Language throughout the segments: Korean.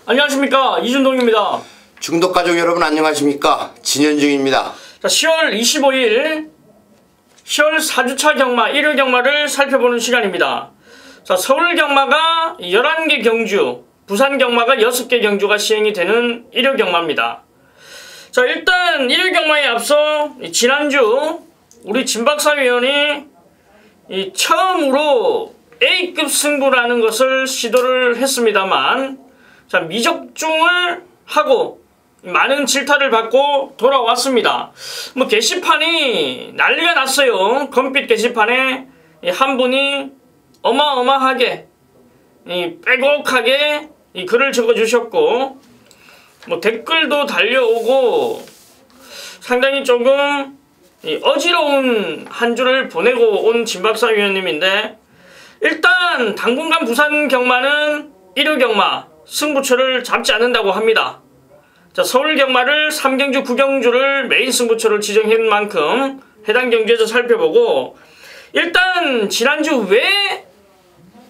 안녕하십니까, 이준동입니다. 중독가족 여러분 안녕하십니까, 진현중입니다. 자, 10월 25일 10월 4주차 경마 1일 경마를 살펴보는 시간입니다. 자, 서울 경마가 11개 경주, 부산 경마가 6개 경주가 시행이 되는 1일 경마입니다. 자, 일단 1일 경마에 앞서 지난주 우리 진박사위원이 처음으로 A급 승부라는 것을 시도를 했습니다만, 자, 미적중을 하고 많은 질타를 받고 돌아왔습니다. 뭐 게시판이 난리가 났어요. 검빛 게시판에 한 분이 어마어마하게 빼곡하게 글을 적어주셨고, 뭐 댓글도 달려오고 상당히 조금 어지러운 한 주를 보내고 온 진박사위원님인데, 일단 당분간 부산 경마는 1일 경마 승부처를 잡지 않는다고 합니다. 자, 서울 경마를 3경주 9경주를 메인 승부처를 지정한 만큼 해당 경주에서 살펴보고, 일단 지난주 왜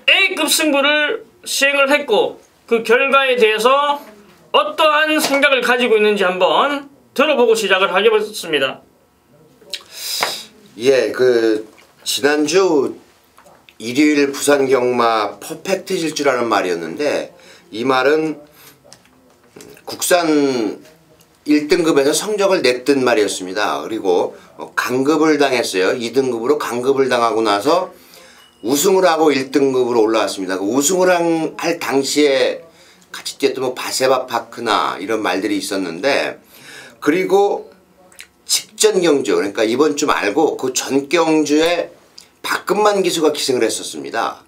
A급 승부를 시행을 했고 그 결과에 대해서 어떠한 생각을 가지고 있는지 한번 들어보고 시작을 하겠습니다. 예, 지난주 일요일 부산 경마 퍼펙트 질주라는 말이었는데, 이 말은 국산 1등급에서 성적을 냈던 말이었습니다. 그리고 강급을 당했어요. 2등급으로 강급을 당하고 나서 우승을 하고 1등급으로 올라왔습니다. 그 우승을 할 당시에 같이 뛰었던 뭐 바세바 파크나 이런 말들이 있었는데, 그리고 직전 경주, 그러니까 이번 주 말고 그 전 경주에 박금만 기수가 기승을 했었습니다.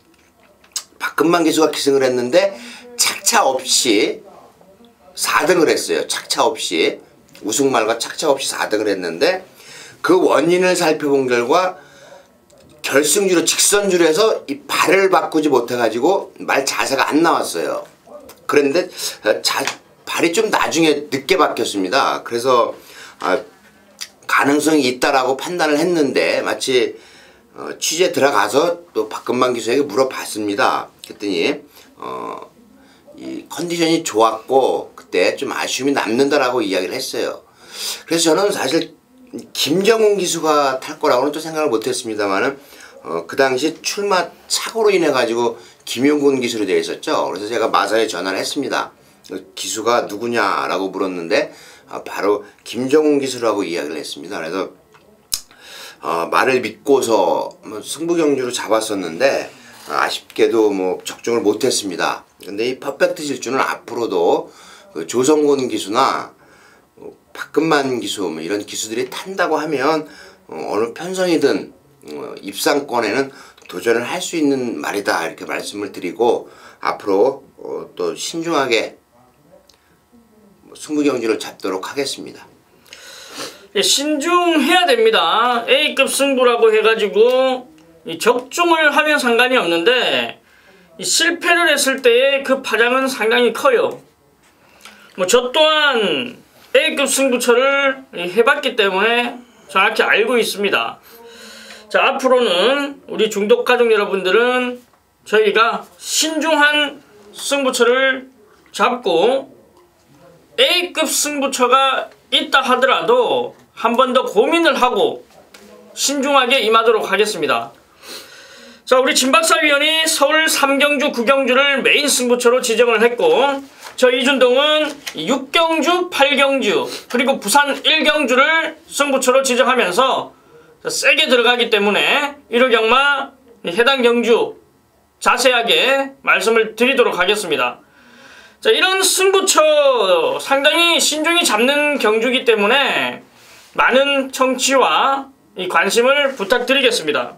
박금만 기수가 기승을 했는데 착차 없이 4등을 했어요. 착차 없이, 우승말과 착차 없이 4등을 했는데, 그 원인을 살펴본 결과 결승주로 직선주로 해서 이 발을 바꾸지 못해가지고 말 자세가 안 나왔어요. 그런데 발이 좀 나중에 늦게 바뀌었습니다. 그래서 가능성이 있다라고 판단을 했는데, 마치 취재 들어가서 또 박금만 기수에게 물어봤습니다. 그랬더니 이 컨디션이 좋았고 그때 좀 아쉬움이 남는다라고 이야기를 했어요. 그래서 저는 사실 김정훈 기수가 탈 거라고는 또 생각을 못했습니다만은 그 당시 출마 착오로 인해 가지고 김용곤 기수로 되어 있었죠. 그래서 제가 마사에 전화를 했습니다. 기수가 누구냐라고 물었는데 바로 김정훈 기수라고 이야기를 했습니다. 그래서 말을 믿고서 승부 경주로 잡았었는데 아쉽게도 뭐 적중을 못했습니다. 근데 이 퍼펙트 질주는 앞으로도 그 조성곤 기수나 박금만 기수 뭐 이런 기수들이 탄다고 하면 어느 편성이든 입상권에는 도전을 할 수 있는 말이다, 이렇게 말씀을 드리고, 앞으로 또 신중하게 승부 경주를 잡도록 하겠습니다. 신중해야 됩니다. A급 승부라고 해가지고 적중을 하면 상관이 없는데, 실패를 했을 때의 그 파장은 상당히 커요. 뭐 저 또한 A급 승부처를 해봤기 때문에 정확히 알고 있습니다. 자, 앞으로는 우리 중독가족 여러분들은 저희가 신중한 승부처를 잡고, A급 승부처가 있다 하더라도 한 번 더 고민을 하고 신중하게 임하도록 하겠습니다. 자, 우리 진박사위원이 서울 3경주 9경주를 메인 승부처로 지정을 했고, 저 이준동은 6경주 8경주 그리고 부산 1경주를 승부처로 지정하면서 세게 들어가기 때문에 1일 경마 해당 경주 자세하게 말씀을 드리도록 하겠습니다. 자, 이런 승부처 상당히 신중히 잡는 경주이기 때문에 많은 청취와 관심을 부탁드리겠습니다.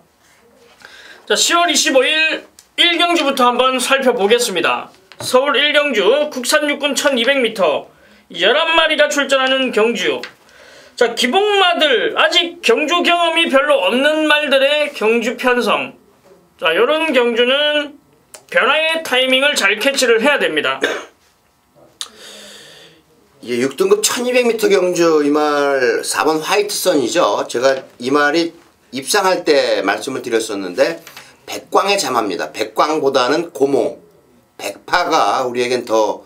자, 10월 25일 1경주부터 한번 살펴보겠습니다. 서울 1경주 국산 육군 1200m 11마리가 출전하는 경주. 자, 기복마들, 아직 경주 경험이 별로 없는 말들의 경주 편성. 자, 요런 경주는 변화의 타이밍을 잘 캐치를 해야 됩니다. 예, 6등급 1200m 경주, 이 말 4번 화이트선이죠. 제가 이 말이 입상할 때 말씀을 드렸었는데, 백광의 자마입니다. 백광보다는 고모, 백파가 우리에겐 더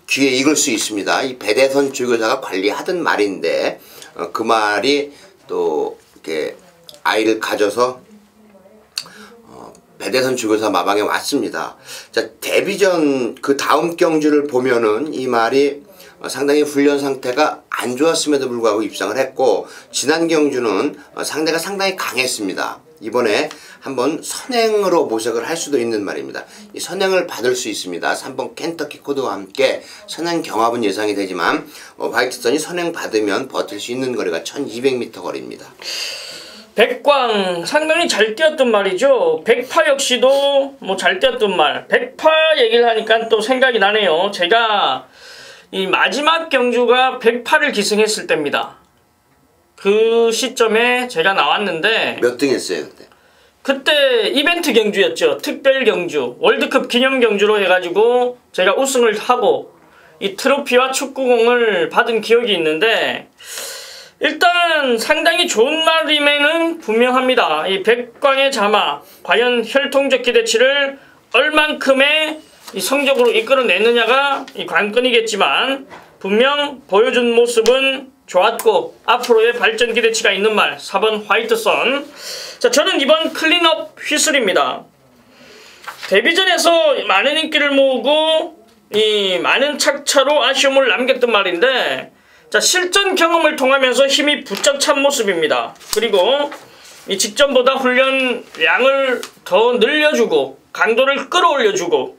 귀에 익을 수 있습니다. 이 배대선 조교사가 관리하던 말인데 그 말이 또 이렇게 아이를 가져서 배대선 조교사 마방에 왔습니다. 자, 데뷔 전 그 다음 경주를 보면은 이 말이 상당히 훈련 상태가 안 좋았음에도 불구하고 입상을 했고, 지난 경주는 상대가 상당히 강했습니다. 이번에 한번 선행으로 모색을 할 수도 있는 말입니다. 이 선행을 받을 수 있습니다. 3번 켄터키 코드와 함께 선행 경합은 예상이 되지만 화이트선이 선행 받으면 버틸 수 있는 거리가 1200m 거리입니다. 백광 상당히 잘 뛰었던 말이죠. 백파 역시도 뭐 잘 뛰었던 말. 백파 얘기를 하니까 또 생각이 나네요. 제가 이 마지막 경주가 백파를 기승했을 때입니다. 그 시점에 제가 나왔는데 몇 등 했어요 그때? 그때 이벤트 경주였죠. 특별 경주, 월드컵 기념 경주로 해가지고 제가 우승을 하고 이 트로피와 축구공을 받은 기억이 있는데, 일단 상당히 좋은 말임에는 분명합니다. 이 백광의 자마, 과연 혈통적 기대치를 얼만큼의 이 성적으로 이끌어내느냐가 이 관건이겠지만, 분명 보여준 모습은 좋았고 앞으로의 발전 기대치가 있는 말, 4번 화이트선. 자, 저는 이번 클린업 휘슬입니다. 데뷔전에서 많은 인기를 모으고 이 많은 착차로 아쉬움을 남겼던 말인데, 자, 실전 경험을 통하면서 힘이 부쩍 찬 모습입니다. 그리고 이 직전보다 훈련량을 더 늘려주고 강도를 끌어올려주고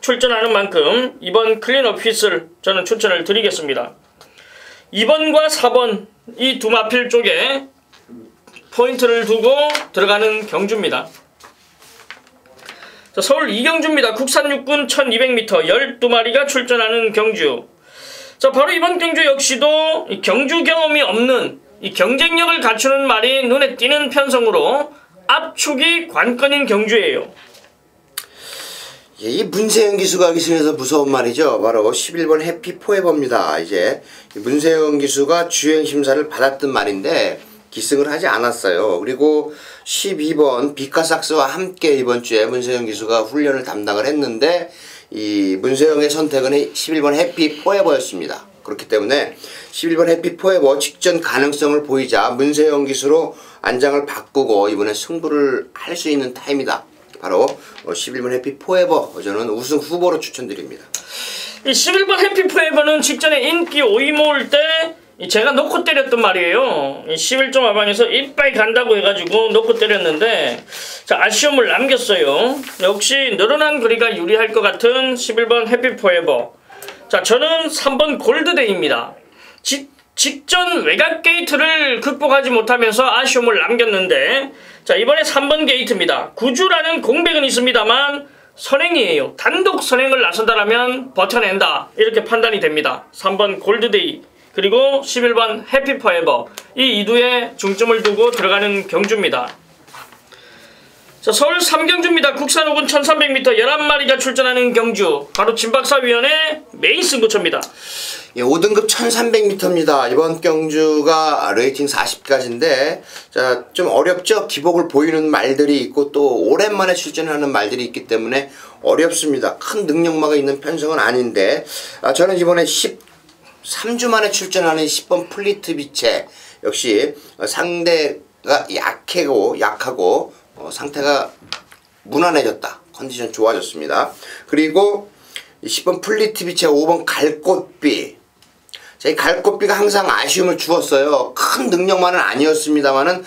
출전하는 만큼 이번 클린업 휘슬 저는 추천을 드리겠습니다. 2번과 4번 이 두 마필 쪽에 포인트를 두고 들어가는 경주입니다. 자, 서울 이경주입니다. 국산 육군 1200m 12마리가 출전하는 경주. 자, 바로 이번 경주 역시도 이 경주 경험이 없는 이 경쟁력을 갖추는 말이 눈에 띄는 편성으로 압축이 관건인 경주예요. 예, 이 문세영 기수가 기승해서 무서운 말이죠. 바로 11번 해피 포에버입니다. 이제 문세영 기수가 주행 심사를 받았던 말인데 기승을 하지 않았어요. 그리고 12번 비카삭스와 함께 이번 주에 문세영 기수가 훈련을 담당을 했는데, 이 문세영의 선택은 11번 해피 포에버였습니다. 그렇기 때문에 11번 해피 포에버 직전 가능성을 보이자 문세영 기수로 안장을 바꾸고 이번에 승부를 할 수 있는 타임이다. 바로 11번 해피 포에버, 저는 우승 후보로 추천드립니다. 이 11번 해피 포에버는 직전에 인기 5위 모을 때 제가 놓고 때렸던 말이에요. 11점 하방에서 이빨 간다고 해가지고 놓고 때렸는데, 자, 아쉬움을 남겼어요. 역시 늘어난 거리가 유리할 것 같은 11번 해피 포에버. 자, 저는 3번 골드데이입니다. 직전 외곽 게이트를 극복하지 못하면서 아쉬움을 남겼는데, 자, 이번에 3번 게이트입니다. 구주라는 공백은 있습니다만 선행이에요. 단독 선행을 나선다라면 버텨낸다, 이렇게 판단이 됩니다. 3번 골드데이 그리고 11번 해피 포에버, 이 2두에 중점을 두고 들어가는 경주입니다. 자, 서울 3경주입니다. 국산 호군 1300m 11마리가 출전하는 경주. 바로 진박사위원회 메인 승부처입니다. 예, 5등급 1300m입니다. 이번 경주가 레이팅 40까지인데, 자, 좀 어렵죠? 기복을 보이는 말들이 있고 또 오랜만에 출전하는 말들이 있기 때문에 어렵습니다. 큰 능력마가 있는 편성은 아닌데, 저는 이번에 13주 만에 출전하는 10번 플리트 비체, 역시 상대가 약하고 상태가 무난해졌다. 컨디션 좋아졌습니다. 그리고 10번 플리트비체 5번 갈꽃비. 자, 이 갈꽃비가 항상 아쉬움을 주었어요. 큰 능력만은 아니었습니다만은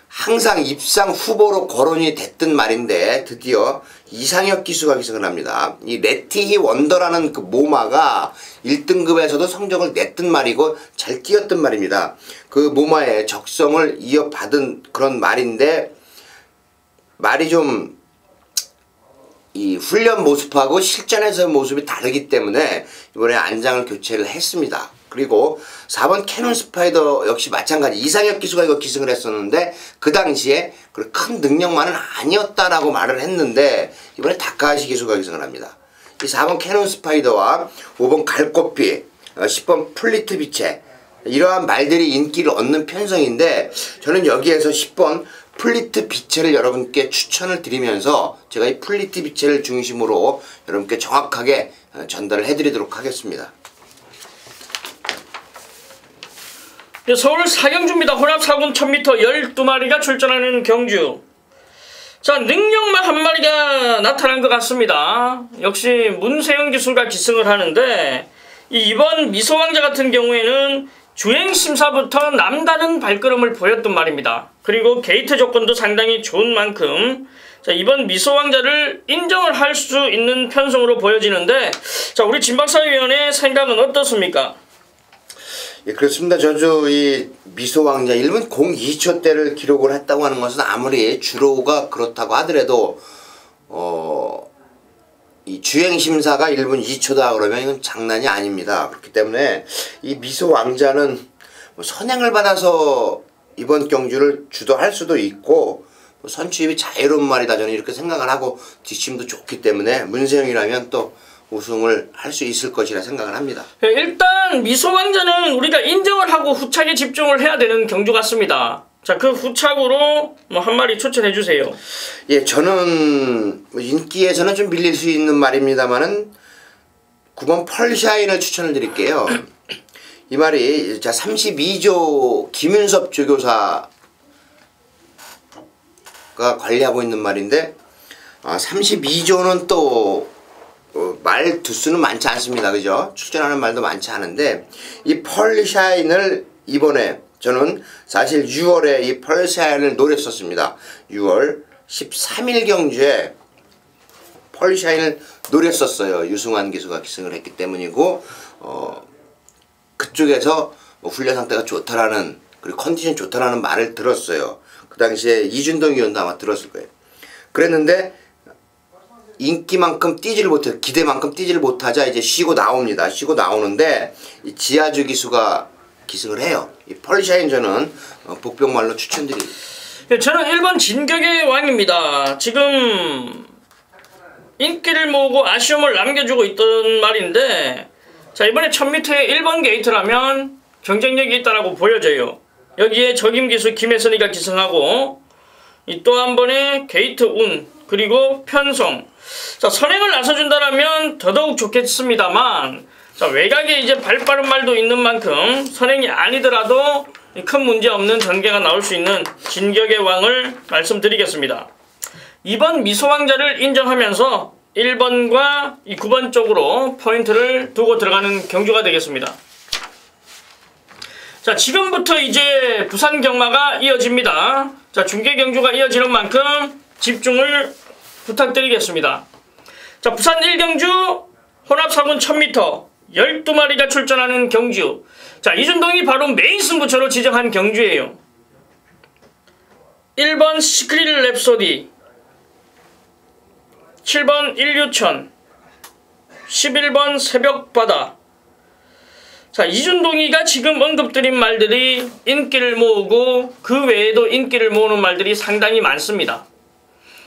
항상 입상 후보로 거론이 됐던 말인데, 드디어 이상혁 기수가 기승을 합니다. 이 레티히 원더라는 그 모마가 1등급에서도 성적을 냈던 말이고 잘 뛰었던 말입니다. 그 모마의 적성을 이어받은 그런 말인데, 말이 좀 이 훈련 모습하고 실전에서의 모습이 다르기 때문에 이번에 안장을 교체를 했습니다. 그리고 4번 캐논 스파이더 역시 마찬가지, 이상혁 기수가 이거 기승을 했었는데 그 당시에 큰 능력만은 아니었다라고 말을 했는데, 이번에 다카하시 기수가 기승을 합니다. 이 4번 캐논 스파이더와 5번 갈꽃비, 10번 플리트 비체, 이러한 말들이 인기를 얻는 편성인데, 저는 여기에서 10번 플리트 비체를 여러분께 추천을 드리면서 제가 이 플리트 비체를 중심으로 여러분께 정확하게 전달을 해드리도록 하겠습니다. 서울 사경주입니다. 혼합 4군 1000m 12마리가 출전하는 경주. 자, 능력만 한 마리가 나타난 것 같습니다. 역시 문세영 기수가 기승을 하는데 이번 미소왕자 같은 경우에는 주행심사부터 남다른 발걸음을 보였던 말입니다. 그리고 게이트 조건도 상당히 좋은 만큼 자, 이번 미소왕자를 인정을 할 수 있는 편성으로 보여지는데 자, 우리 진박사위원의 생각은 어떻습니까? 예, 그렇습니다. 저도 이 미소왕자 1분 02초대를 기록을 했다고 하는 것은 아무리 주로가 그렇다고 하더라도 이 주행심사가 1분 2초다 그러면 이건 장난이 아닙니다. 그렇기 때문에 이 미소왕자는 뭐 선행을 받아서 이번 경주를 주도할 수도 있고 뭐 선취입이 자유로운 말이다 저는 이렇게 생각을 하고 뒷심도 좋기 때문에 문세영이라면 또 우승을 할 수 있을 것이라 생각을 합니다. 일단 미소왕자는 우리가 인정을 하고 후착에 집중을 해야 되는 경주 같습니다. 자, 그 후착으로 뭐 한 마리 추천해 주세요. 예, 저는 인기에서는 좀 밀릴 수 있는 말입니다만은 9번 펄샤인을 추천을 드릴게요. 이 말이 자 32조 김윤섭 조교사가 관리하고 있는 말인데 32조는 또 말 두수는 많지 않습니다. 그죠? 출전하는 말도 많지 않은데 이 펄샤인을 이번에 저는 사실 6월에 이 펄샤인을 노렸었습니다. 6월 13일 경주에 펄샤인을 노렸었어요. 유승환 기수가 기승을 했기 때문이고 그쪽에서 훈련 상태가 좋다라는 그리고 컨디션 좋다라는 말을 들었어요. 그 당시에 이준동 위원도 아마 들었을 거예요. 그랬는데 인기만큼 뛰지를 못해 기대만큼 뛰지를 못하자 이제 쉬고 나옵니다. 쉬고 나오는데 이 지아주 기수가 기승을 해요. 이 펄샤인 저는 복병말로 추천드립니다. 저는 1번 진격의 왕입니다. 지금 인기를 모으고 아쉬움을 남겨주고 있던 말인데 자, 이번에 1000m에 1번 게이트라면 경쟁력이 있다라고 보여져요. 여기에 적임기수 김혜선이가 기승하고 또 한 번의 게이트 운 그리고 편성 자, 선행을 나서준다라면 더더욱 좋겠습니다만 자, 외곽에 이제 발빠른 말도 있는 만큼 선행이 아니더라도 큰 문제 없는 전개가 나올 수 있는 진격의 왕을 말씀드리겠습니다. 2번 미소왕자를 인정하면서 1번과 이 9번 쪽으로 포인트를 두고 들어가는 경주가 되겠습니다. 자, 지금부터 이제 부산 경마가 이어집니다. 자, 중계 경주가 이어지는 만큼 집중을 부탁드리겠습니다. 자, 부산 1경주 혼합 4군 1000m 12마리가 출전하는 경주. 자, 이준동이 바로 메인 승부처로 지정한 경주예요. 1번 시크릿 랩소디, 7번 일류천, 11번 새벽바다. 자, 이준동이가 지금 언급드린 말들이 인기를 모으고 그 외에도 인기를 모으는 말들이 상당히 많습니다.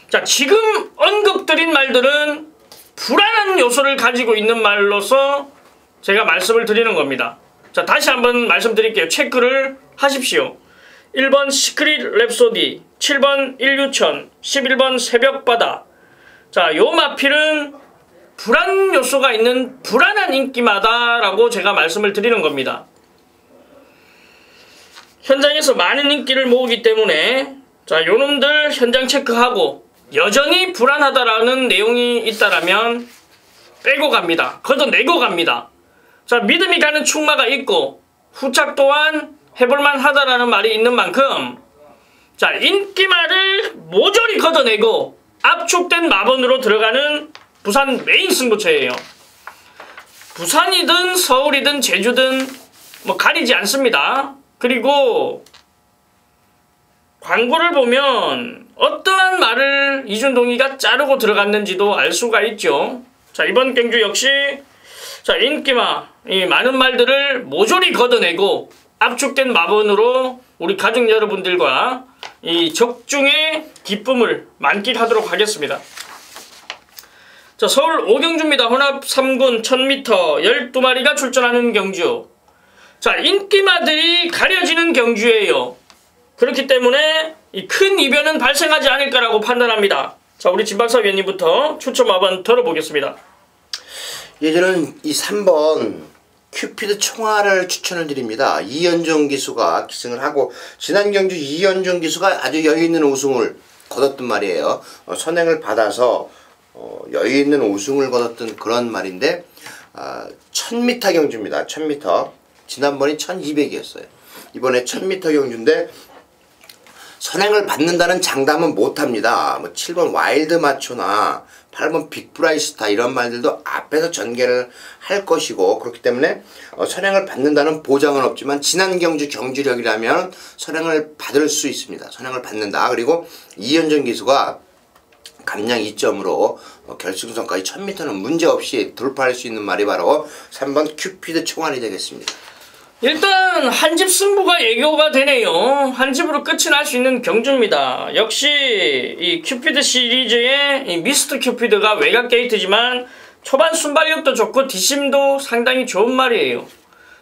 자, 지금 언급드린 말들은 불안한 요소를 가지고 있는 말로서 제가 말씀을 드리는 겁니다. 자, 다시 한번 말씀드릴게요. 체크를 하십시오. 1번 시크릿 랩소디, 7번 일류천, 11번 새벽바다. 자, 요 마필은 불안 요소가 있는 불안한 인기마다라고 제가 말씀을 드리는 겁니다. 현장에서 많은 인기를 모으기 때문에 자, 요놈들 현장 체크하고 여전히 불안하다라는 내용이 있다라면 빼고 갑니다. 걷어내고 갑니다. 자, 믿음이 가는 충마가 있고 후착 또한 해볼만 하다라는 말이 있는 만큼 자, 인기말을 모조리 걷어내고 압축된 마번으로 들어가는 부산 메인 승부처예요. 부산이든 서울이든 제주든 뭐 가리지 않습니다. 그리고 광고를 보면 어떠한 말을 이준동이가 자르고 들어갔는지도 알 수가 있죠. 자, 이번 경주 역시 자, 인기마 이 많은 말들을 모조리 걷어내고 압축된 마번으로 우리 가족 여러분들과 이 적중의 기쁨을 만끽하도록 하겠습니다. 자, 서울 5경주입니다. 혼합 3군 1000m 12마리가 출전하는 경주. 자, 인기마들이 가려지는 경주예요. 그렇기 때문에 이 큰 이변은 발생하지 않을 거라고 판단합니다. 자, 우리 진박사 위원님부터 추첨 한번 들어보겠습니다. 예, 저는 이 3번 큐피드 총알을 추천을 드립니다. 이현종 기수가 기승을 하고 지난 경주 이현종 기수가 아주 여유있는 우승을 거뒀단 말이에요. 선행을 받아서 여유있는 우승을 거뒀던 그런 말인데 1000m 경주입니다. 1000m. 지난번이 1200이었어요. 이번에 1000m 경주인데 선행을 받는다는 장담은 못합니다. 뭐 7번 와일드 마초나 8번 빅브라이스타 이런 말들도 앞에서 전개를 할 것이고 그렇기 때문에 선행을 받는다는 보장은 없지만 지난 경주 경주력이라면 선행을 받을 수 있습니다. 선행을 받는다. 그리고 이현정 기수가 감량 2점으로 결승선까지 1000m는 문제없이 돌파할 수 있는 말이 바로 3번 큐피드 총알이 되겠습니다. 일단 한 집 승부가 예고가 되네요. 한 집으로 끝이 날 수 있는 경주입니다. 역시 이 큐피드 시리즈의 이 미스터 큐피드가 외곽 게이트지만 초반 순발력도 좋고 뒷심도 상당히 좋은 말이에요.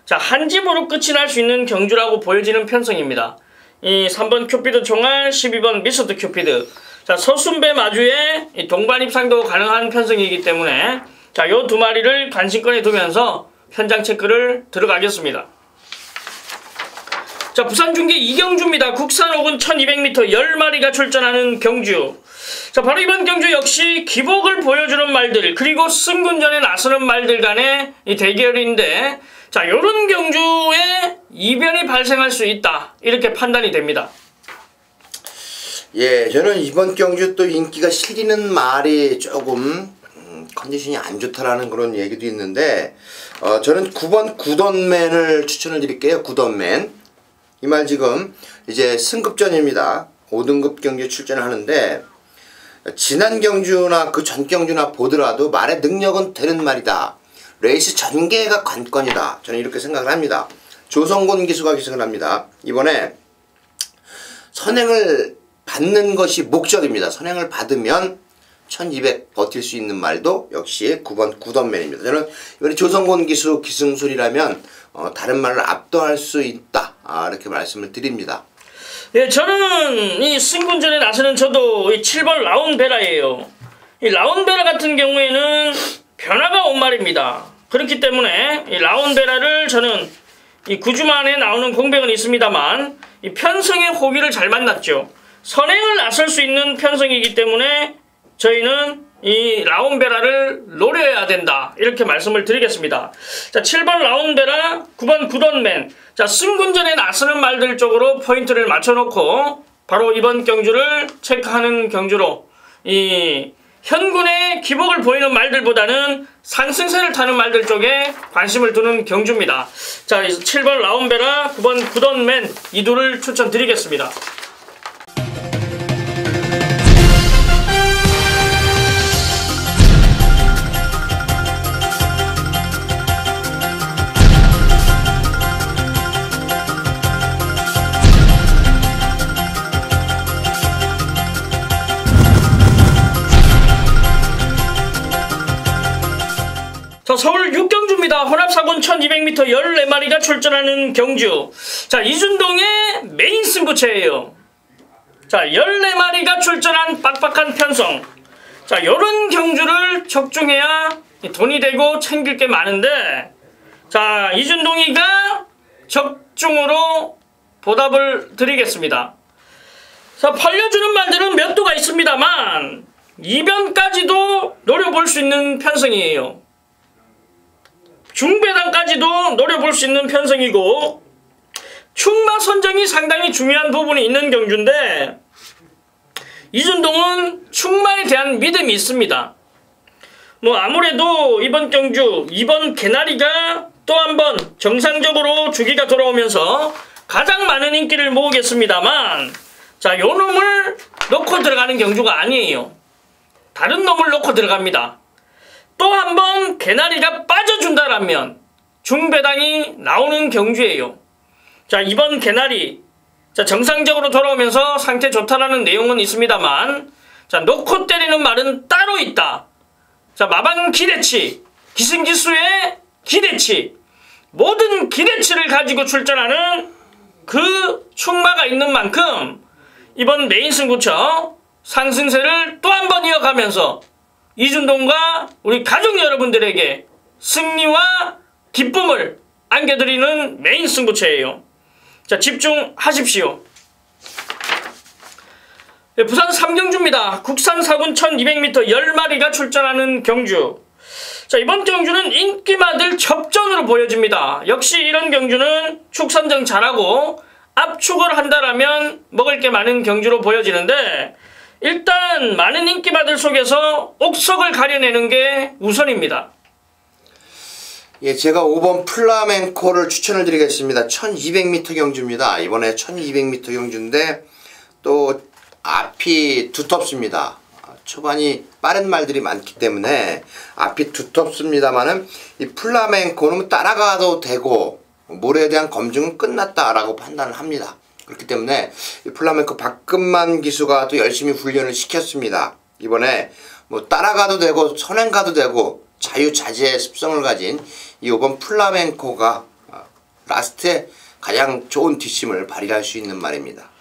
자, 한 집으로 끝이 날 수 있는 경주라고 보여지는 편성입니다. 이 3번 큐피드 총알, 12번 미스터 큐피드. 자, 서순배 마주에 이 동반 입상도 가능한 편성이기 때문에 자, 요 두 마리를 관심권에 두면서 현장 체크를 들어가겠습니다. 자, 부산중계 이경주입니다. 국산 5군 1200m 10마리가 출전하는 경주. 자, 바로 이번 경주 역시 기복을 보여주는 말들 그리고 승군전에 나서는 말들 간의 이 대결인데 자, 요런 경주에 이변이 발생할 수 있다 이렇게 판단이 됩니다. 예, 저는 이번 경주 또 인기가 실리는 말이 조금 컨디션이 안 좋다라는 그런 얘기도 있는데 저는 9번 구던맨을 추천을 드릴게요. 구던맨. 이 말 지금 이제 승급전입니다. 5등급 경주에 출전을 하는데 지난 경주나 그 전 경주나 보더라도 말의 능력은 되는 말이다. 레이스 전개가 관건이다. 저는 이렇게 생각을 합니다. 조성곤 기수가 기승을 합니다. 이번에 선행을 받는 것이 목적입니다. 선행을 받으면 1200 버틸 수 있는 말도 역시 9번 구던맨입니다. 저는 이번에 조성곤 기수 기승술이라면 다른 말을 압도할 수 있다. 이렇게 말씀을 드립니다. 예, 저는 이 승군전에 나서는 저도 이 7번 라운베라예요. 이 라운베라 같은 경우에는 변화가 온 말입니다. 그렇기 때문에 이 라운베라를 저는 이 9주 만에 나오는 공백은 있습니다만 이 편성의 호기를 잘 만났죠. 선행을 나설 수 있는 편성이기 때문에 저희는 이 라운베라를 노려야 된다 이렇게 말씀을 드리겠습니다. 자, 7번 라운베라, 9번 구던맨. 자, 승군전에 나서는 말들 쪽으로 포인트를 맞춰놓고 바로 이번 경주를 체크하는 경주로 이 현군의 기복을 보이는 말들보다는 상승세를 타는 말들 쪽에 관심을 두는 경주입니다. 자, 7번 라운베라, 9번 구던맨 이 둘을 추천드리겠습니다. 자, 서울 6경주입니다. 혼합사군 1200m 14마리가 출전하는 경주. 자, 이준동의 메인 승부처예요. 자, 14마리가 출전한 빡빡한 편성. 자, 요런 경주를 적중해야 돈이 되고 챙길 게 많은데 자, 이준동이가 적중으로 보답을 드리겠습니다. 자, 팔려주는 말들은 몇 도가 있습니다만 이변까지도 노려볼 수 있는 편성이에요. 중배당까지도 노려볼 수 있는 편성이고 충마 선정이 상당히 중요한 부분이 있는 경주인데 이준동은 충마에 대한 믿음이 있습니다. 뭐 아무래도 이번 경주 2번 개나리가 또 한 번 정상적으로 주기가 돌아오면서 가장 많은 인기를 모으겠습니다만 자, 요 놈을 놓고 들어가는 경주가 아니에요. 다른 놈을 놓고 들어갑니다. 또 한 번 개나리가 빠져준다라면 중배당이 나오는 경주예요. 자, 이번 개나리 자, 정상적으로 돌아오면서 상태 좋다라는 내용은 있습니다만 자, 놓고 때리는 말은 따로 있다. 자, 마방 기대치, 기승기수의 기대치, 모든 기대치를 가지고 출전하는 그 충마가 있는 만큼 이번 메인 승부처 상승세를 또 한 번 이어가면서 이준동과 우리 가족 여러분들에게 승리와 기쁨을 안겨드리는 메인 승부처예요. 자, 집중하십시오. 네, 부산 3경주입니다. 국산 4군 1200m 10마리가 출전하는 경주. 자, 이번 경주는 인기마들 접전으로 보여집니다. 역시 이런 경주는 축선정 잘하고 압축을 한다라면 먹을 게 많은 경주로 보여지는데, 일단 많은 인기마들 속에서 옥석을 가려내는 게 우선입니다. 예, 제가 5번 플라멩코를 추천을 드리겠습니다. 1200m 경주입니다. 이번에 1200m 경주인데 또 앞이 두텁습니다. 초반이 빠른 말들이 많기 때문에 앞이 두텁습니다만은 이 플라멩코는 따라가도 되고 모래에 대한 검증은 끝났다라고 판단을 합니다. 그렇기 때문에 이 플라멩코 박금만 기수가 또 열심히 훈련을 시켰습니다. 이번에 뭐 따라가도 되고 선행 가도 되고 자유자재의 습성을 가진 이 5번 플라멩코가 라스트에 가장 좋은 뒷심을 발휘할 수 있는 말입니다.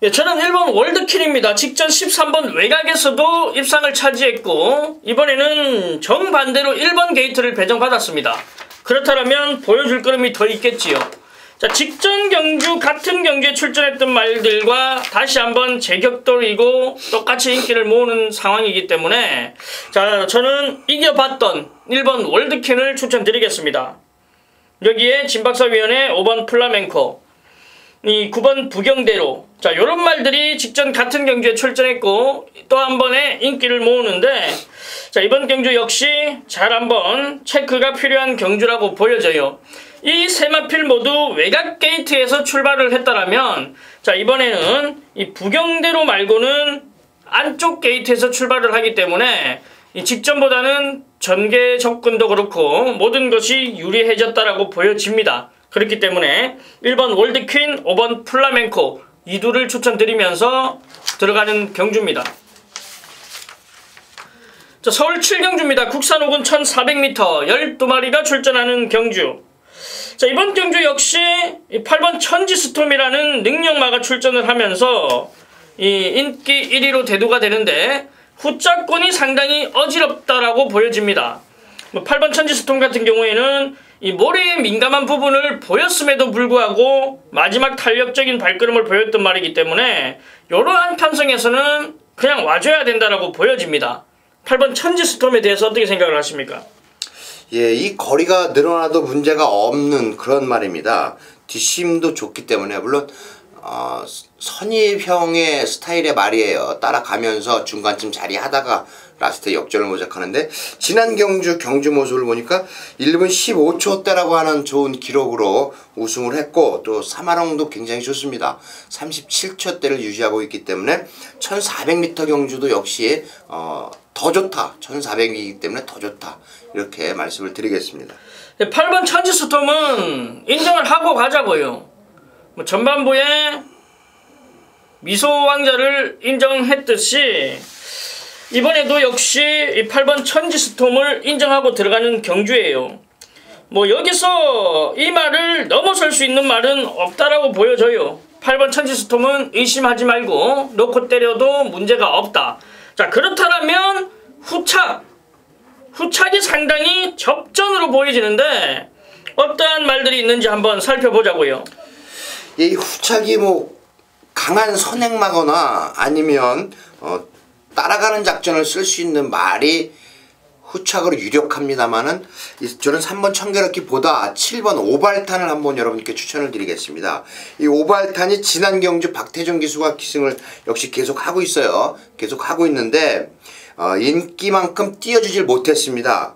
예, 저는 1번 월드킬입니다. 직전 13번 외곽에서도 입상을 차지했고 이번에는 정반대로 1번 게이트를 배정받았습니다. 그렇다면 보여줄 걸음이 더 있겠지요. 자, 직전 경주 같은 경주에 출전했던 말들과 다시 한번 제격돌이고 똑같이 인기를 모으는 상황이기 때문에 자, 저는 이겨봤던 1번 월드킨을 추천드리겠습니다. 여기에 진박사위원회 5번 플라멩코, 이 9번 부경대로, 자, 요런 말들이 직전 같은 경주에 출전했고 또 한 번의 인기를 모으는데, 자, 이번 경주 역시 잘 한번 체크가 필요한 경주라고 보여져요. 이 세 마필 모두 외곽 게이트에서 출발을 했다라면, 자, 이번에는 이 부경대로 말고는 안쪽 게이트에서 출발을 하기 때문에 이 직전보다는 전개 접근도 그렇고 모든 것이 유리해졌다라고 보여집니다. 그렇기 때문에 1번 월드퀸, 5번 플라멩코 이 둘을 추천드리면서 들어가는 경주입니다. 자, 서울 7경주입니다. 국산 5군 1400m 12마리가 출전하는 경주. 자, 이번 경주 역시 8번 천지스톰이라는 능력마가 출전을 하면서 이 인기 1위로 대두가 되는데 후자권이 상당히 어지럽다라고 보여집니다. 8번 천지스톰 같은 경우에는 이 모래의 민감한 부분을 보였음에도 불구하고 마지막 탄력적인 발걸음을 보였던 말이기 때문에 이러한 편성에서는 그냥 와줘야 된다라고 보여집니다. 8번 천지스톰에 대해서 어떻게 생각을 하십니까? 예, 이 거리가 늘어나도 문제가 없는 그런 말입니다. 뒷심도 좋기 때문에 물론 선입형의 스타일의 말이에요. 따라가면서 중간쯤 자리하다가 라스트에 역전을 모색하는데, 지난 경주 모습을 보니까 1분 15초대라고 하는 좋은 기록으로 우승을 했고 또 3마롱도 굉장히 좋습니다. 37초대를 유지하고 있기 때문에 1400m 경주도 역시 더 좋다. 1400이기 때문에 더 좋다. 이렇게 말씀을 드리겠습니다. 8번 천지스톰은 인정을 하고 가자고요. 뭐 전반부에 미소왕자를 인정했듯이 이번에도 역시 이 8번 천지스톰을 인정하고 들어가는 경주예요. 뭐 여기서 이 말을 넘어설 수 있는 말은 없다라고 보여져요. 8번 천지스톰은 의심하지 말고 놓고 때려도 문제가 없다. 자, 그렇다면 후착이 상당히 접전으로 보여지는데 어떠한 말들이 있는지 한번 살펴보자고요. 이 후착이 뭐 강한 선행마거나 아니면 따라가는 작전을 쓸 수 있는 말이 후착으로 유력합니다만은 저는 3번 청개럭기보다 7번 오발탄을 한번 여러분께 추천을 드리겠습니다. 이 오발탄이 지난 경주 박태종 기수가 기승을 역시 계속 하고 있어요. 계속 하고 있는데 인기만큼 띄워주질 못했습니다.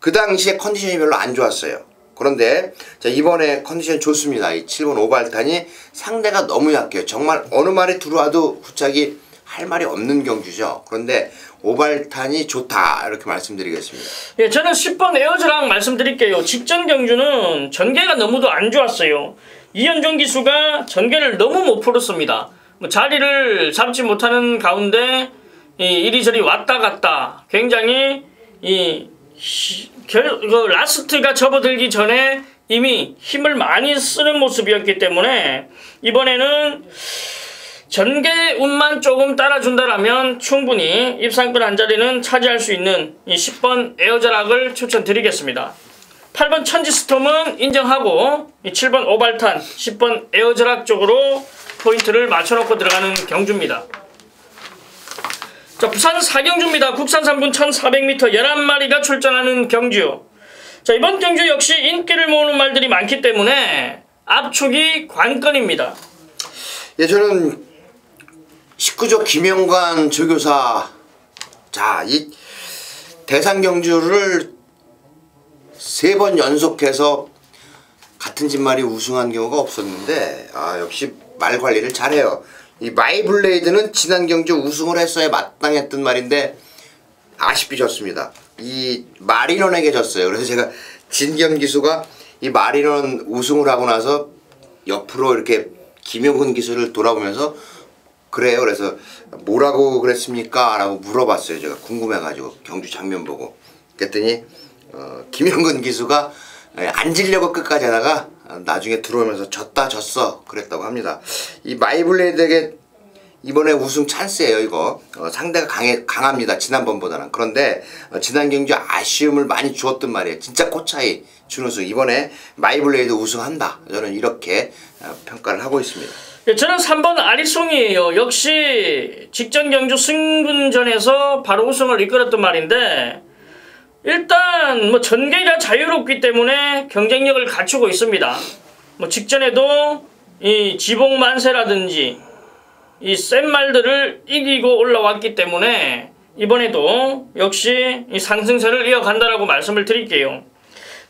그 당시에 컨디션이 별로 안 좋았어요. 그런데 자, 이번에 컨디션 좋습니다. 이 7번 오발탄이 상대가 너무 약해요. 정말 어느 말이 들어와도 후착이 할 말이 없는 경주죠. 그런데 오발탄이 좋다 이렇게 말씀드리겠습니다. 예, 저는 10번 에어즈랑 말씀드릴게요. 직전 경주는 전개가 너무도 안 좋았어요. 이현종 기수가 전개를 너무 못 풀었습니다. 뭐 자리를 잡지 못하는 가운데 이리저리 왔다 갔다 굉장히 라스트가 접어들기 전에 이미 힘을 많이 쓰는 모습이었기 때문에 이번에는 전개운만 조금 따라준다라면 충분히 입상권 한 자리는 차지할 수 있는 이 10번 에어저락을 추천드리겠습니다. 8번 천지스톰은 인정하고 이 7번 오발탄, 10번 에어저락 쪽으로 포인트를 맞춰놓고 들어가는 경주입니다. 자, 부산 4경주입니다. 국산 3분 1400m 11마리가 출전하는 경주. 자, 이번 경주 역시 인기를 모으는 말들이 많기 때문에 압축이 관건입니다. 예, 저는 19조 김영관 조교사, 자, 이 대상 경주를 3번 연속해서 같은 집말이 우승한 경우가 없었는데, 역시 말 관리를 잘해요. 이 마이블레이드는 지난 경주 우승을 했어야 마땅했던 말인데 아쉽게 졌습니다. 이 마리넌에게 졌어요. 그래서 제가 진경 기수가 이 마리넌 우승을 하고 나서 옆으로 이렇게 김용훈 기수를 돌아보면서 그래요. 그래서 뭐라고 그랬습니까? 라고 물어봤어요. 제가 궁금해가지고 경주 장면 보고. 그랬더니 김용근 기수가 앉으려고 끝까지 하다가 나중에 들어오면서 졌어 그랬다고 합니다. 이 마이블레이드에게 이번에 우승 찬스예요. 이거 상대가 강합니다. 지난번보다는. 그런데 지난 경주 아쉬움을 많이 주었단 말이에요. 진짜 꽃차이 준우승. 이번에 마이블레이드 우승한다. 저는 이렇게 평가를 하고 있습니다. 저는 3번 아리송이에요. 역시 직전 경주 승분전에서 바로 우승을 이끌었던 말인데 일단 뭐 전개가 자유롭기 때문에 경쟁력을 갖추고 있습니다. 뭐 직전에도 이 지봉만세라든지 이 센 말들을 이기고 올라왔기 때문에 이번에도 역시 이 상승세를 이어간다라고 말씀을 드릴게요.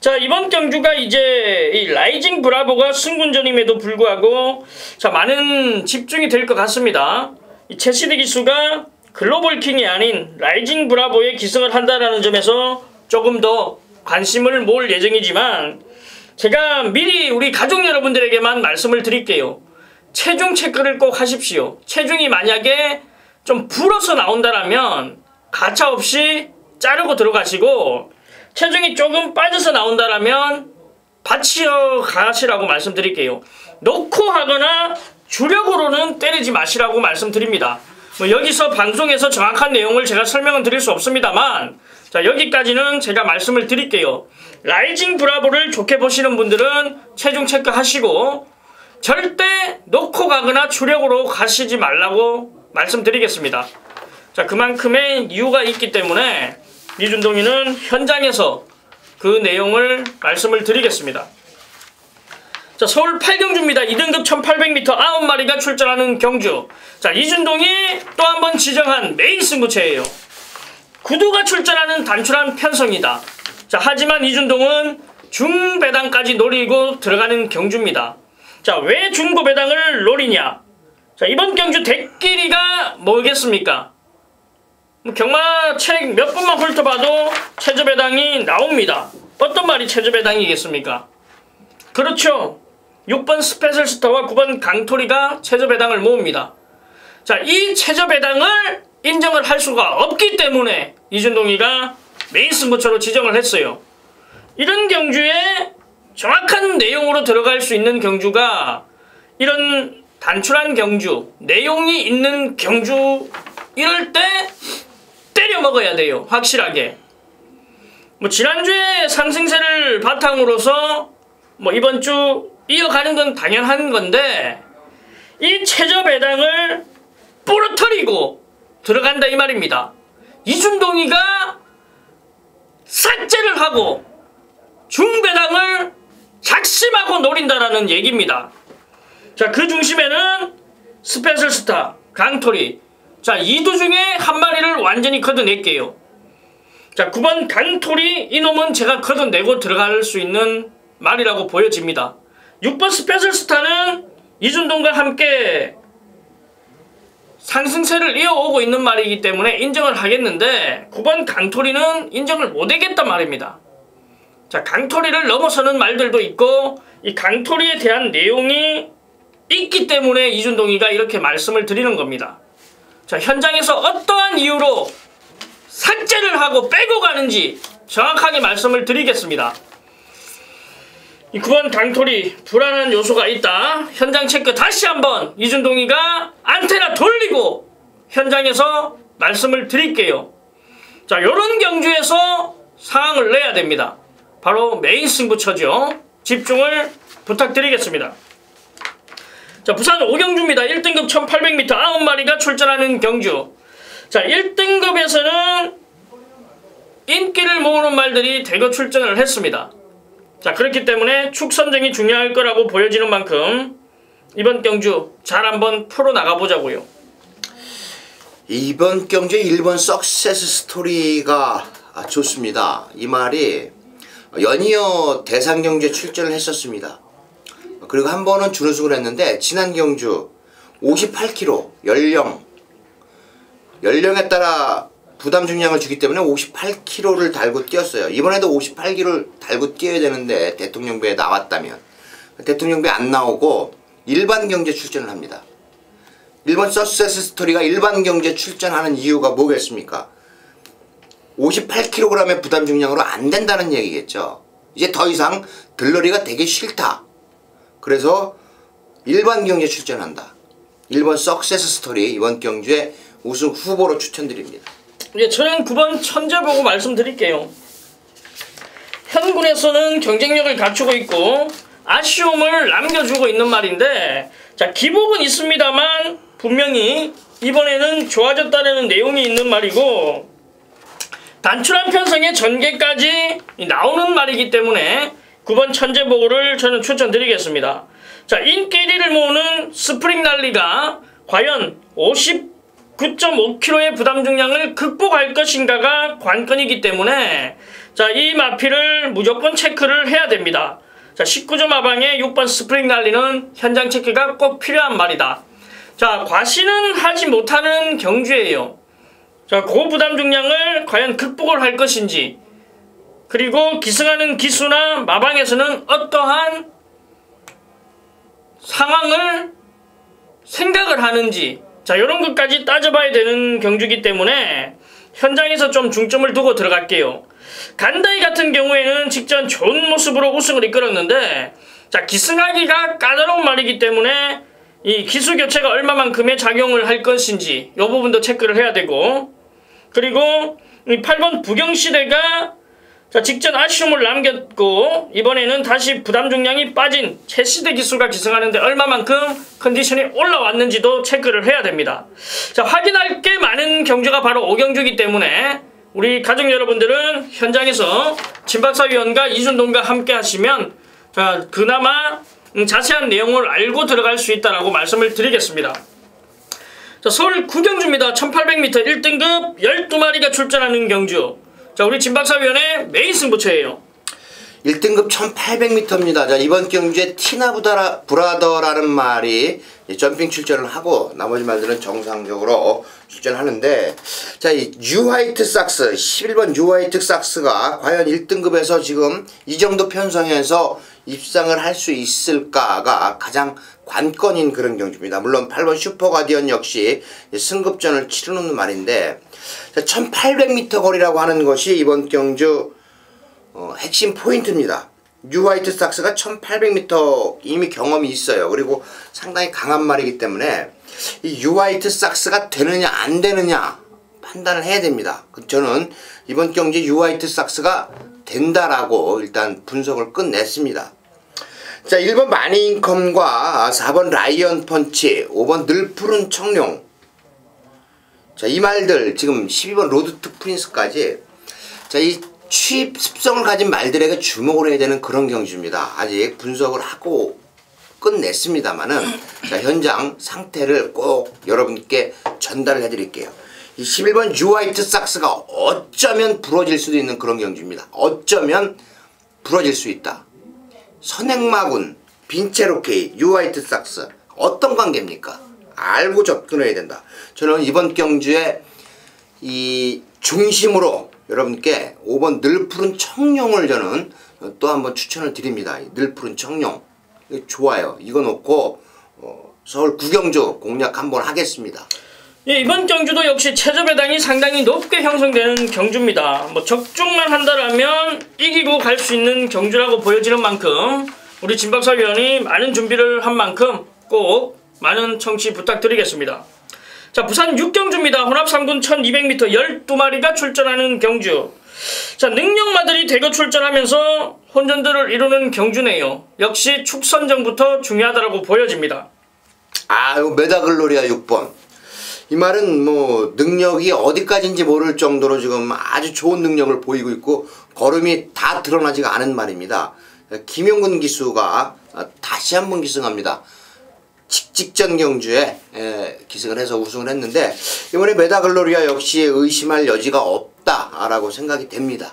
자, 이번 경주가 이제 이 라이징 브라보가 승군전임에도 불구하고 자, 많은 집중이 될 것 같습니다. 이 채시드 기수가 글로벌 킹이 아닌 라이징 브라보에 기승을 한다라는 점에서 조금 더 관심을 모을 예정이지만 제가 미리 우리 가족 여러분들에게만 말씀을 드릴게요. 체중 체크를 꼭 하십시오. 체중이 만약에 좀 불어서 나온다라면 가차없이 자르고 들어가시고 체중이 조금 빠져서 나온다라면 받치어 가시라고 말씀드릴게요. 놓고 하거나 주력으로는 때리지 마시라고 말씀드립니다. 뭐 여기서 방송에서 정확한 내용을 제가 설명은 드릴 수 없습니다만 자, 여기까지는 제가 말씀을 드릴게요. 라이징 브라보를 좋게 보시는 분들은 체중 체크하시고 절대 놓고 가거나 주력으로 가시지 말라고 말씀드리겠습니다. 자, 그만큼의 이유가 있기 때문에 이준동이는 현장에서 그 내용을 말씀을 드리겠습니다. 자, 서울 8경주입니다. 2등급 1800m 9마리가 출전하는 경주. 자, 이준동이 또 한 번 지정한 메인 승부처예요. 구두가 출전하는 단출한 편성이다. 자, 하지만 이준동은 중배당까지 노리고 들어가는 경주입니다. 자, 왜 중고배당을 노리냐? 자, 이번 경주 대끼리가 뭐겠습니까? 경마 책 몇 번만 훑어봐도 최저배당이 나옵니다. 어떤 말이 최저배당이겠습니까? 그렇죠. 6번 스페셜스타와 9번 강토리가 최저배당을 모읍니다. 자, 이 최저배당을 인정을 할 수가 없기 때문에 이준동이가 메인 승부처로 지정을 했어요. 이런 경주에 정확한 내용으로 들어갈 수 있는 경주가 이런 단출한 경주, 내용이 있는 경주 이럴 때 때려 먹어야 돼요. 확실하게. 뭐 지난주에 상승세를 바탕으로서 뭐 이번 주 이어가는 건 당연한 건데 이 최저배당을 부러뜨리고 들어간다 이 말입니다. 이준동이가 삭제를 하고 중배당을 작심하고 노린다라는 얘기입니다. 자, 그 중심에는 스페셜스타, 강토리. 자, 이 두 중에 한 마리를 완전히 걷어낼게요. 자, 9번 강토리 이놈은 제가 걷어내고 들어갈 수 있는 말이라고 보여집니다. 6번 스페셜스타는 이준동과 함께 상승세를 이어오고 있는 말이기 때문에 인정을 하겠는데 9번 강토리는 인정을 못하겠단 말입니다. 자, 강토리를 넘어서는 말들도 있고 이 강토리에 대한 내용이 있기 때문에 이준동이가 이렇게 말씀을 드리는 겁니다. 자, 현장에서 어떠한 이유로 삭제를 하고 빼고 가는지 정확하게 말씀을 드리겠습니다. 이 9번 강토리 불안한 요소가 있다. 현장 체크 다시 한번 이준동이가 안테나 돌리고 현장에서 말씀을 드릴게요. 자, 요런 경주에서 상황을 내야 됩니다. 바로 메인 승부처죠. 집중을 부탁드리겠습니다. 자, 부산 5경주입니다. 1등급 1800m 9마리가 출전하는 경주. 자, 1등급에서는 인기를 모으는 말들이 대거 출전을 했습니다. 자, 그렇기 때문에 축선정이 중요할 거라고 보여지는 만큼 이번 경주 잘 한번 풀어나가 보자고요. 이번 경주의 1번 석세스 스토리가 좋습니다. 이 말이 연이어 대상경주에 출전을 했었습니다. 그리고 한 번은 준우승을 했는데 지난 경주 58kg 연령에 따라 부담 중량을 주기 때문에 58kg를 달고 뛰었어요. 이번에도 58kg를 달고 뛰어야 되는데 대통령배에 나왔다면 대통령배 안 나오고 일반 경주에 출전을 합니다. 1번 석세스 스토리가 일반 경주에 출전하는 이유가 뭐겠습니까? 58kg의 부담 중량으로 안 된다는 얘기겠죠. 이제 더 이상 들러리가 되기 싫다. 그래서 일반 경주에 출전한다. 1번 석세스 스토리 이번 경주에 우승 후보로 추천드립니다. 예, 저는 9번 천재 보고 말씀드릴게요. 현군에서는 경쟁력을 갖추고 있고 아쉬움을 남겨주고 있는 말인데, 자, 기복은 있습니다만 분명히 이번에는 좋아졌다는 내용이 있는 말이고 단출한 편성의 전개까지 나오는 말이기 때문에 9번 천재보고를 저는 추천드리겠습니다. 자, 인기 1위를 모으는 스프링 랄리가 과연 59.5kg의 부담 중량을 극복할 것인가가 관건이기 때문에 자, 이 마피를 무조건 체크를 해야 됩니다. 자, 19점 하방의 6번 스프링 랄리는 현장 체크가 꼭 필요한 말이다. 자, 과신은 하지 못하는 경주예요. 자, 고부담 중량을 과연 극복을 할 것인지, 그리고 기승하는 기수나 마방에서는 어떠한 상황을 생각을 하는지, 자, 이런 것까지 따져봐야 되는 경주이기 때문에 현장에서 좀 중점을 두고 들어갈게요. 간다이 같은 경우에는 직전 좋은 모습으로 우승을 이끌었는데, 자, 기승하기가 까다로운 말이기 때문에 이 기수 교체가 얼마만큼의 작용을 할 것인지 이 부분도 체크를 해야 되고, 그리고 이 8번 부경시대가 자, 직전 아쉬움을 남겼고 이번에는 다시 부담 중량이 빠진 최시대 기수가 기승하는데 얼마만큼 컨디션이 올라왔는지도 체크를 해야 됩니다. 자, 확인할 게 많은 경주가 바로 5경주이기 때문에 우리 가족 여러분들은 현장에서 진박사위원과 이준동과 함께 하시면 자, 그나마 자세한 내용을 알고 들어갈 수 있다라고 말씀을 드리겠습니다. 자, 서울 9경주입니다. 1800m 1등급 12마리가 출전하는 경주. 자, 우리 진박사위원의 메인 승부처예요. 1등급 1800m입니다. 자, 이번 경주에 티나 브라더라는 말이 점핑 출전을 하고 나머지 말들은 정상적으로 출전하는데, 자, 이 뉴화이트 삭스 11번 뉴화이트 삭스가 과연 1등급에서 지금 이 정도 편성에서 입상을 할 수 있을까가 가장 관건인 그런 경주입니다. 물론 8번 슈퍼가디언 역시 승급전을 치르는 말인데, 자, 1800m 거리라고 하는 것이 이번 경주 핵심 포인트입니다. 뉴화이트 삭스가 1800m 이미 경험이 있어요. 그리고 상당히 강한 말이기 때문에 이 뉴화이트 삭스가 되느냐 안 되느냐 판단을 해야 됩니다. 저는 이번 경기 뉴화이트 삭스가 된다라고 일단 분석을 끝냈습니다. 자, 1번 마니인컴과 4번 라이언 펀치, 5번 늘푸른 청룡. 자, 이 말들 지금 12번 로드 투 프린스까지 자, 이 취입 습성을 가진 말들에게 주목을 해야 되는 그런 경주입니다. 아직 분석을 하고 끝냈습니다만은 자, 현장 상태를 꼭 여러분께 전달을 해드릴게요. 이 11번 뉴화이트 삭스가 어쩌면 부러질 수도 있는 그런 경주입니다. 어쩌면 부러질 수 있다. 선행마군, 빈체로케이, 뉴화이트 삭스 어떤 관계입니까? 알고 접근해야 된다. 저는 이번 경주에 이 중심으로 여러분께 5번 늘푸른 청룡을 저는 또 한번 추천을 드립니다. 늘푸른 청룡 좋아요. 이거 놓고 서울 9경주 공략 한번 하겠습니다. 예, 이번 경주도 역시 최저 배당이 상당히 높게 형성되는 경주입니다. 뭐 적중만 한다라면 이기고 갈 수 있는 경주라고 보여지는 만큼 우리 진박사위원이 많은 준비를 한 만큼 꼭 많은 청취 부탁드리겠습니다. 자, 부산 6경주입니다. 혼합 3군 1200m 12마리가 출전하는 경주. 자, 능력마들이 대거 출전하면서 혼전들을 이루는 경주네요. 역시 축선정부터 중요하다고 보여집니다. 메다글로리아 6번. 이 말은 뭐 능력이 어디까지인지 모를 정도로 지금 아주 좋은 능력을 보이고 있고 걸음이 다 드러나지가 않은 말입니다. 김용근 기수가 다시 한번 기승합니다. 직전 경주에 기승을 해서 우승을 했는데 이번에 메다글로리아 역시 의심할 여지가 없다라고 생각이 됩니다.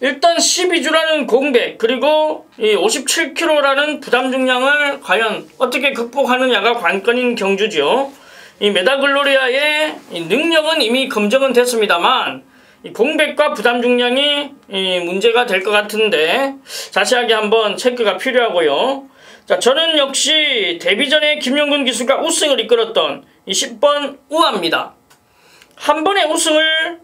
일단 12주라는 공백 그리고 이 57kg라는 부담 중량을 과연 어떻게 극복하느냐가 관건인 경주죠. 이 메다글로리아의 이 능력은 이미 검증은 됐습니다만 이 공백과 부담 중량이 문제가 될 것 같은데 자세하게 한번 체크가 필요하고요. 자, 저는 역시 데뷔전에 김용근 기수가 우승을 이끌었던 이 10번 우아입니다. 한 번의 우승을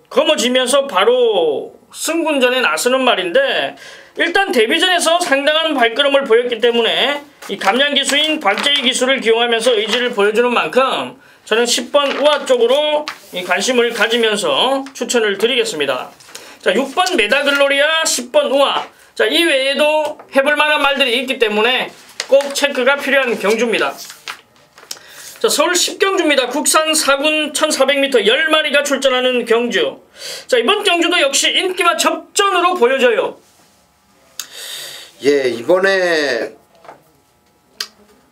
거머쥐면서 바로 승군전에 나서는 말인데 일단 데뷔전에서 상당한 발걸음을 보였기 때문에 이 감량 기수인 박재희 기수를 기용하면서 의지를 보여주는 만큼 저는 10번 우아 쪽으로 이 관심을 가지면서 추천을 드리겠습니다. 자, 6번 메다글로리아, 10번 우아. 자, 이 외에도 해볼 만한 말들이 있기 때문에 꼭 체크가 필요한 경주입니다. 자, 서울 10경주입니다. 국산 4군 1400m 10마리가 출전하는 경주. 자, 이번 경주도 역시 인기와 접전으로 보여져요. 예, 이번에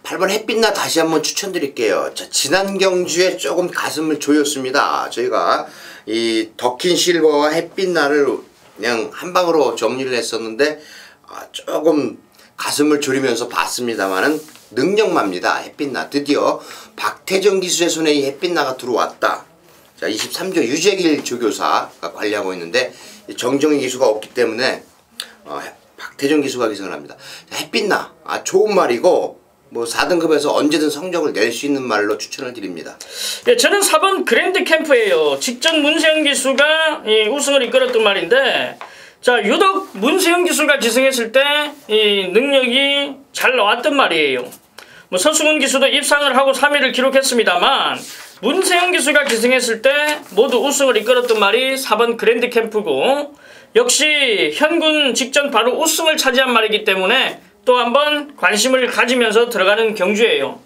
8번 햇빛나 다시 한번 추천드릴게요. 자, 지난 경주에 조금 가슴을 조였습니다. 저희가 이 더킨 실버와 햇빛나를 그냥 한 방으로 정리를 했었는데 조금 가슴을 졸이면서 봤습니다만은 능력마입니다. 햇빛나 드디어 박태정 기수의 손에 이 햇빛나가 들어왔다. 자, 23조 유재길 조교사가 관리하고 있는데 정정희 기수가 없기 때문에 박태정 기수가 기승을 합니다. 햇빛나 좋은 말이고 뭐 4등급에서 언제든 성적을 낼 수 있는 말로 추천을 드립니다. 네, 저는 4번 그랜드 캠프예요. 직전 문세영 기수가 우승을 이끌었던 말인데 자, 유독 문세영 기수가 기승했을 때 이 능력이 잘 나왔던 말이에요. 뭐 서승훈 기수도 입상을 하고 3위를 기록했습니다만 문세영 기수가 기승했을 때 모두 우승을 이끌었던 말이 4번 그랜드 캠프고 역시 현군 직전 바로 우승을 차지한 말이기 때문에 또 한번 관심을 가지면서 들어가는 경주예요.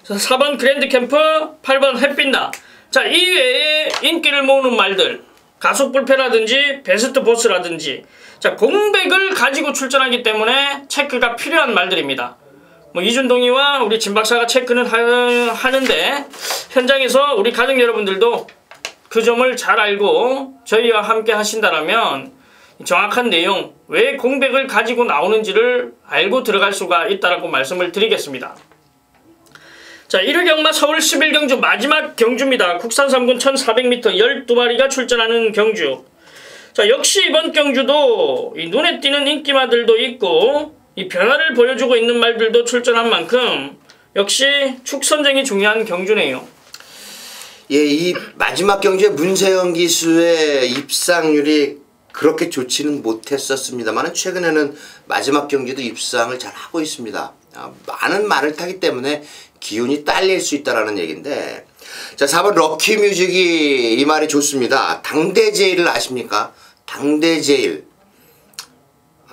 4번 그랜드 캠프, 8번 햇빛나. 자, 이외에 인기를 모으는 말들 가속불패라든지 베스트 보스라든지 자, 공백을 가지고 출전하기 때문에 체크가 필요한 말들입니다. 뭐 이준동이와 우리 진박사가 체크는 하는데 현장에서 우리 가족 여러분들도 그 점을 잘 알고 저희와 함께 하신다라면 정확한 내용, 왜 공백을 가지고 나오는지를 알고 들어갈 수가 있다라고 말씀을 드리겠습니다. 자, 1일 경마 서울 11경주 마지막 경주입니다. 국산 3군 1400m 12마리가 출전하는 경주. 자, 역시 이번 경주도 이 눈에 띄는 인기마들도 있고 이 변화를 보여주고 있는 말들도 출전한 만큼 역시 축선쟁이 중요한 경주네요. 예, 이 마지막 경주에 문세영 기수의 입상률이 그렇게 좋지는 못했었습니다만 최근에는 마지막 경주도 입상을 잘 하고 있습니다. 많은 말을 타기 때문에 기운이 딸릴 수 있다라는 얘기인데 자, 4번 럭키뮤직이 이 말이 좋습니다. 당대제일을 아십니까? 당대제일.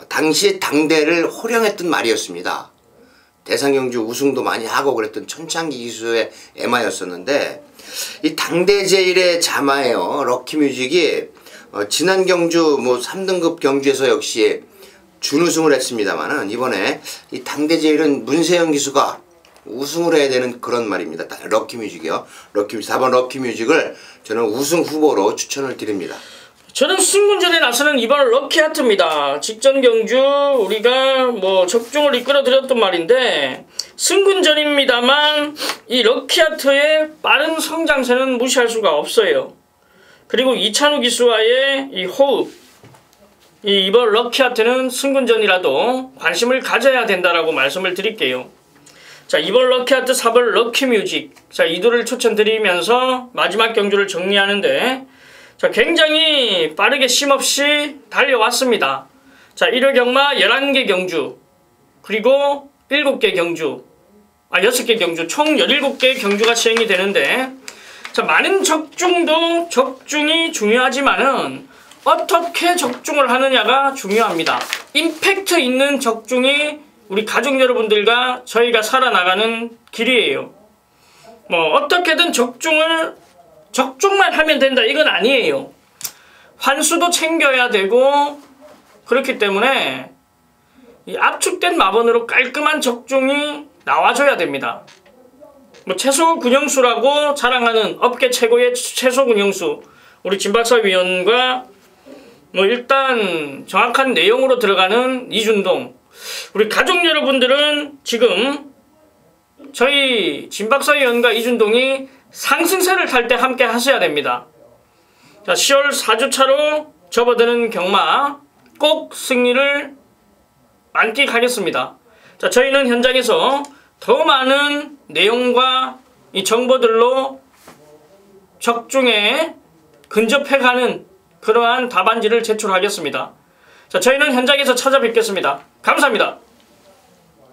당시 당대를 호령했던 말이었습니다. 대상경주 우승도 많이 하고 그랬던 천창기 기수의 에마였었는데 이 당대제일의 자마예요. 럭키뮤직이 지난 경주 뭐 3등급 경주에서 역시 준우승을 했습니다만은 이번에 이 당대제일은 문세영 기수가 우승을 해야 되는 그런 말입니다. 럭키뮤직이요. 럭키뮤직 4번 럭키뮤직을 저는 우승 후보로 추천을 드립니다. 저는 승군전에 나서는 이번 럭키하트입니다. 직전 경주 우리가 뭐 적중을 이끌어 드렸던 말인데 승군전입니다만 이 럭키하트의 빠른 성장세는 무시할 수가 없어요. 그리고 이찬우 기수와의 이 호흡, 이번 럭키하트는 승군전이라도 관심을 가져야 된다라고 말씀을 드릴게요. 자, 이번 럭키하트 4번 럭키뮤직. 자, 이 둘을 추천드리면서 마지막 경주를 정리하는데 자, 굉장히 빠르게 쉼없이 달려왔습니다. 자, 1월 경마 11개 경주. 그리고 7개 경주, 6개 경주, 총 17개 경주가 시행이 되는데, 자, 많은 적중도 적중이 중요하지만은 어떻게 적중을 하느냐가 중요합니다. 임팩트 있는 적중이 우리 가족 여러분들과 저희가 살아나가는 길이에요. 뭐 어떻게든 적중만 하면 된다 이건 아니에요. 환수도 챙겨야 되고, 그렇기 때문에 이 압축된 마번으로 깔끔한 적중이 나와줘야 됩니다. 뭐 채소 군형수라고 자랑하는 업계 최고의 채소 군형수 우리 진박사 위원과 뭐 일단 정확한 내용으로 들어가는 이준동, 우리 가족 여러분들은 지금 저희 진박사 위원과 이준동이 상승세를 탈 때 함께 하셔야 됩니다. 자, 10월 4주차로 접어드는 경마 꼭 승리를 만끽하겠습니다. 자, 저희는 현장에서 더 많은 내용과 이 정보들로 적중에 근접해가는 그러한 답안지를 제출하겠습니다. 자, 저희는 현장에서 찾아뵙겠습니다. 감사합니다.